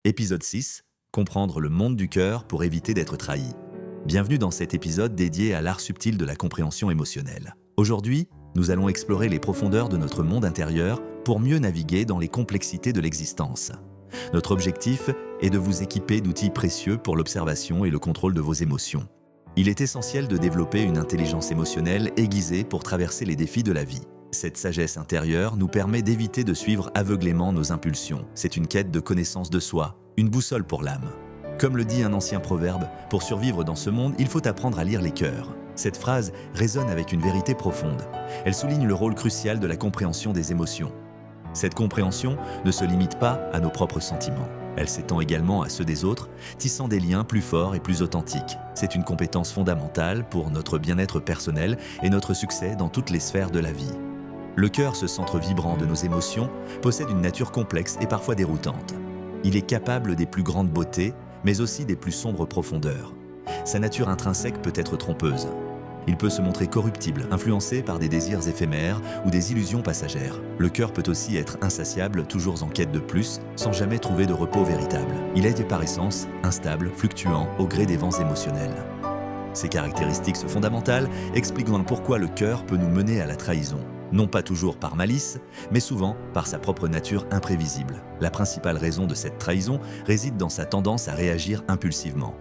Épisode 6. Comprendre le monde du cœur pour éviter d'être trahi. Bienvenue dans cet épisode dédié à l'art subtil de la compréhension émotionnelle. Aujourd'hui, nous allons explorer les profondeurs de notre monde intérieur pour mieux naviguer dans les complexités de l'existence. Notre objectif est de vous équiper d'outils précieux pour l'observation et le contrôle de vos émotions. Il est essentiel de développer une intelligence émotionnelle aiguisée pour traverser les défis de la vie. Cette sagesse intérieure nous permet d'éviter de suivre aveuglément nos impulsions. C'est une quête de connaissance de soi, une boussole pour l'âme. Comme le dit un ancien proverbe, pour survivre dans ce monde, il faut apprendre à lire les cœurs. Cette phrase résonne avec une vérité profonde. Elle souligne le rôle crucial de la compréhension des émotions. Cette compréhension ne se limite pas à nos propres sentiments. Elle s'étend également à ceux des autres, tissant des liens plus forts et plus authentiques. C'est une compétence fondamentale pour notre bien-être personnel et notre succès dans toutes les sphères de la vie. Le cœur, ce centre vibrant de nos émotions, possède une nature complexe et parfois déroutante. Il est capable des plus grandes beautés, mais aussi des plus sombres profondeurs. Sa nature intrinsèque peut être trompeuse. Il peut se montrer corruptible, influencé par des désirs éphémères ou des illusions passagères. Le cœur peut aussi être insatiable, toujours en quête de plus, sans jamais trouver de repos véritable. Il est par essence instable, fluctuant au gré des vents émotionnels. Ces caractéristiques fondamentales expliquent donc pourquoi le cœur peut nous mener à la trahison. Non pas toujours par malice, mais souvent par sa propre nature imprévisible. La principale raison de cette trahison réside dans sa tendance à réagir impulsivement.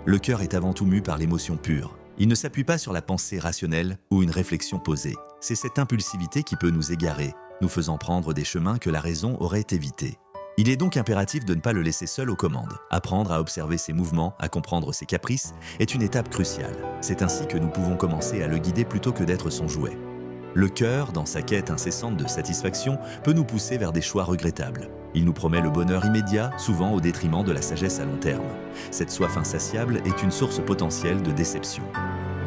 Le cœur est avant tout mu par l'émotion pure. Il ne s'appuie pas sur la pensée rationnelle ou une réflexion posée. C'est cette impulsivité qui peut nous égarer, nous faisant prendre des chemins que la raison aurait évités. Il est donc impératif de ne pas le laisser seul aux commandes. Apprendre à observer ses mouvements, à comprendre ses caprices, est une étape cruciale. C'est ainsi que nous pouvons commencer à le guider plutôt que d'être son jouet. Le cœur, dans sa quête incessante de satisfaction, peut nous pousser vers des choix regrettables. Il nous promet le bonheur immédiat, souvent au détriment de la sagesse à long terme. Cette soif insatiable est une source potentielle de déception.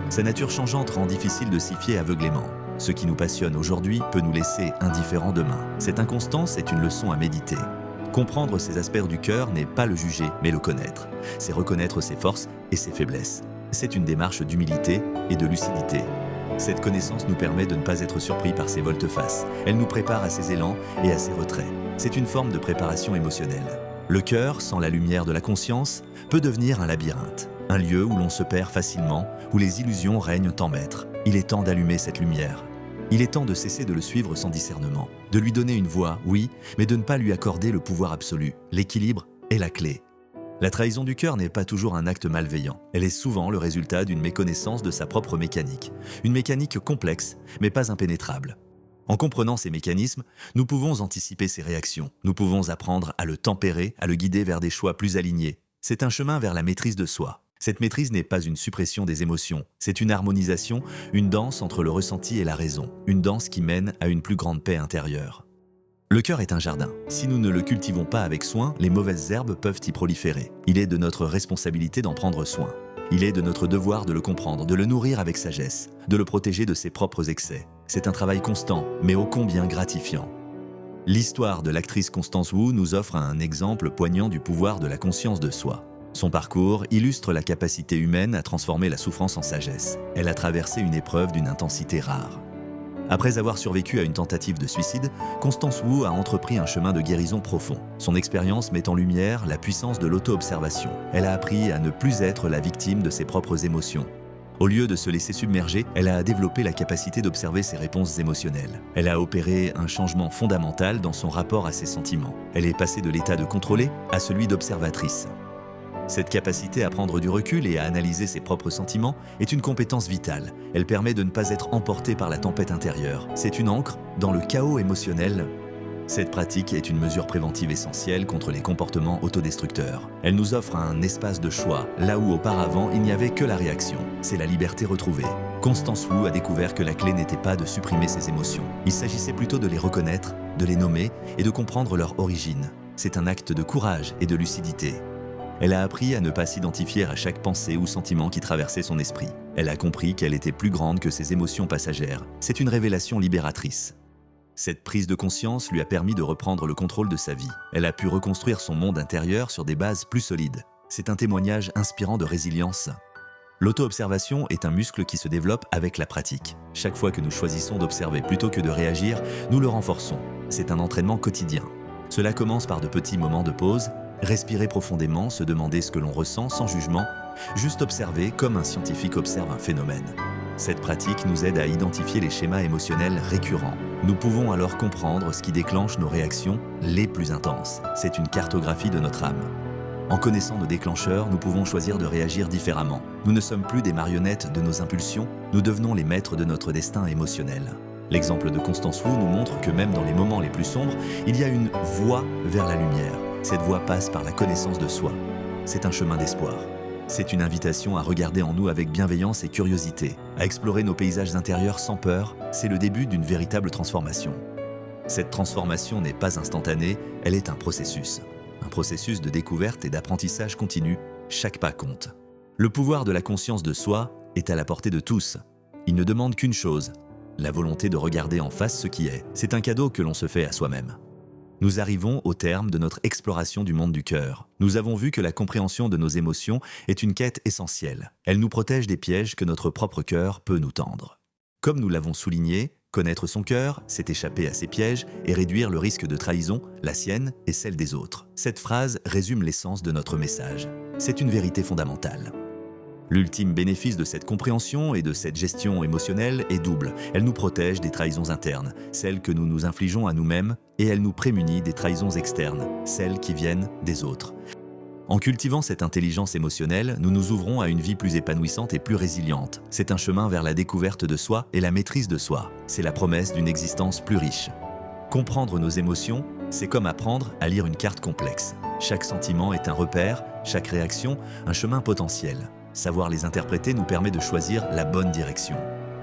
Sa nature changeante rend difficile de s'y fier aveuglément. Ce qui nous passionne aujourd'hui peut nous laisser indifférents demain. Cette inconstance est une leçon à méditer. Comprendre ces aspects du cœur n'est pas le juger, mais le connaître. C'est reconnaître ses forces et ses faiblesses. C'est une démarche d'humilité et de lucidité. Cette connaissance nous permet de ne pas être surpris par ses volte-face. Elle nous prépare à ses élans et à ses retraits. C'est une forme de préparation émotionnelle. Le cœur, sans la lumière de la conscience, peut devenir un labyrinthe. Un lieu où l'on se perd facilement, où les illusions règnent en maître. Il est temps d'allumer cette lumière. Il est temps de cesser de le suivre sans discernement. De lui donner une voix, oui, mais de ne pas lui accorder le pouvoir absolu. L'équilibre est la clé. La trahison du cœur n'est pas toujours un acte malveillant. Elle est souvent le résultat d'une méconnaissance de sa propre mécanique. Une mécanique complexe, mais pas impénétrable. En comprenant ces mécanismes, nous pouvons anticiper ses réactions. Nous pouvons apprendre à le tempérer, à le guider vers des choix plus alignés. C'est un chemin vers la maîtrise de soi. Cette maîtrise n'est pas une suppression des émotions. C'est une harmonisation, une danse entre le ressenti et la raison. Une danse qui mène à une plus grande paix intérieure. Le cœur est un jardin. Si nous ne le cultivons pas avec soin, les mauvaises herbes peuvent y proliférer. Il est de notre responsabilité d'en prendre soin. Il est de notre devoir de le comprendre, de le nourrir avec sagesse, de le protéger de ses propres excès. C'est un travail constant, mais ô combien gratifiant. L'histoire de l'actrice Constance Wu nous offre un exemple poignant du pouvoir de la conscience de soi. Son parcours illustre la capacité humaine à transformer la souffrance en sagesse. Elle a traversé une épreuve d'une intensité rare. Après avoir survécu à une tentative de suicide, Constance Wu a entrepris un chemin de guérison profond. Son expérience met en lumière la puissance de l'auto-observation. Elle a appris à ne plus être la victime de ses propres émotions. Au lieu de se laisser submerger, elle a développé la capacité d'observer ses réponses émotionnelles. Elle a opéré un changement fondamental dans son rapport à ses sentiments. Elle est passée de l'état de contrôlée à celui d'observatrice. Cette capacité à prendre du recul et à analyser ses propres sentiments est une compétence vitale. Elle permet de ne pas être emporté par la tempête intérieure. C'est une ancre dans le chaos émotionnel. Cette pratique est une mesure préventive essentielle contre les comportements autodestructeurs. Elle nous offre un espace de choix, là où auparavant il n'y avait que la réaction. C'est la liberté retrouvée. Constance Wu a découvert que la clé n'était pas de supprimer ses émotions. Il s'agissait plutôt de les reconnaître, de les nommer et de comprendre leur origine. C'est un acte de courage et de lucidité. Elle a appris à ne pas s'identifier à chaque pensée ou sentiment qui traversait son esprit. Elle a compris qu'elle était plus grande que ses émotions passagères. C'est une révélation libératrice. Cette prise de conscience lui a permis de reprendre le contrôle de sa vie. Elle a pu reconstruire son monde intérieur sur des bases plus solides. C'est un témoignage inspirant de résilience. L'auto-observation est un muscle qui se développe avec la pratique. Chaque fois que nous choisissons d'observer plutôt que de réagir, nous le renforçons. C'est un entraînement quotidien. Cela commence par de petits moments de pause, Respirer profondément, se demander ce que l'on ressent sans jugement, juste observer comme un scientifique observe un phénomène. Cette pratique nous aide à identifier les schémas émotionnels récurrents. Nous pouvons alors comprendre ce qui déclenche nos réactions les plus intenses. C'est une cartographie de notre âme. En connaissant nos déclencheurs, nous pouvons choisir de réagir différemment. Nous ne sommes plus des marionnettes de nos impulsions, nous devenons les maîtres de notre destin émotionnel. L'exemple de Constance Wu nous montre que même dans les moments les plus sombres, il y a une voie vers la lumière. Cette voie passe par la connaissance de soi. C'est un chemin d'espoir. C'est une invitation à regarder en nous avec bienveillance et curiosité, à explorer nos paysages intérieurs sans peur. C'est le début d'une véritable transformation. Cette transformation n'est pas instantanée, elle est un processus. Un processus de découverte et d'apprentissage continu, chaque pas compte. Le pouvoir de la conscience de soi est à la portée de tous. Il ne demande qu'une chose, la volonté de regarder en face ce qui est. C'est un cadeau que l'on se fait à soi-même. Nous arrivons au terme de notre exploration du monde du cœur. Nous avons vu que la compréhension de nos émotions est une quête essentielle. Elle nous protège des pièges que notre propre cœur peut nous tendre. Comme nous l'avons souligné, connaître son cœur, c'est échapper à ses pièges et réduire le risque de trahison, la sienne et celle des autres. Cette phrase résume l'essence de notre message. C'est une vérité fondamentale. L'ultime bénéfice de cette compréhension et de cette gestion émotionnelle est double. Elle nous protège des trahisons internes, celles que nous nous infligeons à nous-mêmes, et elle nous prémunit des trahisons externes, celles qui viennent des autres. En cultivant cette intelligence émotionnelle, nous nous ouvrons à une vie plus épanouissante et plus résiliente. C'est un chemin vers la découverte de soi et la maîtrise de soi. C'est la promesse d'une existence plus riche. Comprendre nos émotions, c'est comme apprendre à lire une carte complexe. Chaque sentiment est un repère, chaque réaction, un chemin potentiel. Savoir les interpréter nous permet de choisir la bonne direction.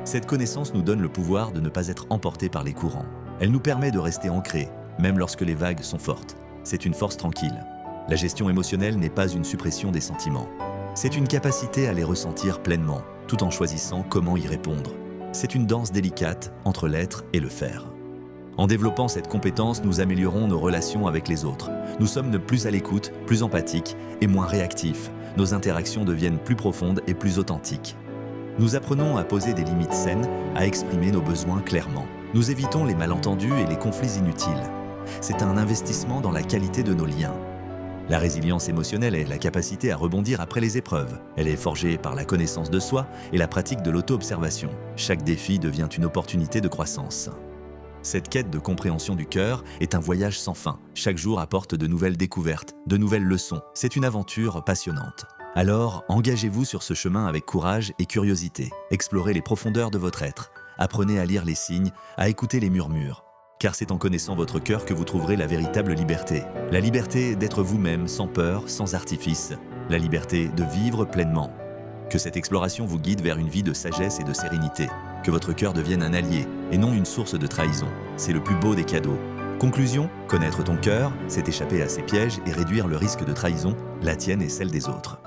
Cette connaissance nous donne le pouvoir de ne pas être emportés par les courants. Elle nous permet de rester ancrés, même lorsque les vagues sont fortes. C'est une force tranquille. La gestion émotionnelle n'est pas une suppression des sentiments. C'est une capacité à les ressentir pleinement, tout en choisissant comment y répondre. C'est une danse délicate entre l'être et le faire. En développant cette compétence, nous améliorons nos relations avec les autres. Nous sommes plus à l'écoute, plus empathiques et moins réactifs. Nos interactions deviennent plus profondes et plus authentiques. Nous apprenons à poser des limites saines, à exprimer nos besoins clairement. Nous évitons les malentendus et les conflits inutiles. C'est un investissement dans la qualité de nos liens. La résilience émotionnelle est la capacité à rebondir après les épreuves. Elle est forgée par la connaissance de soi et la pratique de l'auto-observation. Chaque défi devient une opportunité de croissance. Cette quête de compréhension du cœur est un voyage sans fin. Chaque jour apporte de nouvelles découvertes, de nouvelles leçons. C'est une aventure passionnante. Alors, engagez-vous sur ce chemin avec courage et curiosité. Explorez les profondeurs de votre être. Apprenez à lire les signes, à écouter les murmures. Car c'est en connaissant votre cœur que vous trouverez la véritable liberté. La liberté d'être vous-même sans peur, sans artifice. La liberté de vivre pleinement. Que cette exploration vous guide vers une vie de sagesse et de sérénité. Que votre cœur devienne un allié et non une source de trahison. C'est le plus beau des cadeaux. Conclusion, connaître ton cœur, c'est échapper à ses pièges et réduire le risque de trahison, la tienne et celle des autres.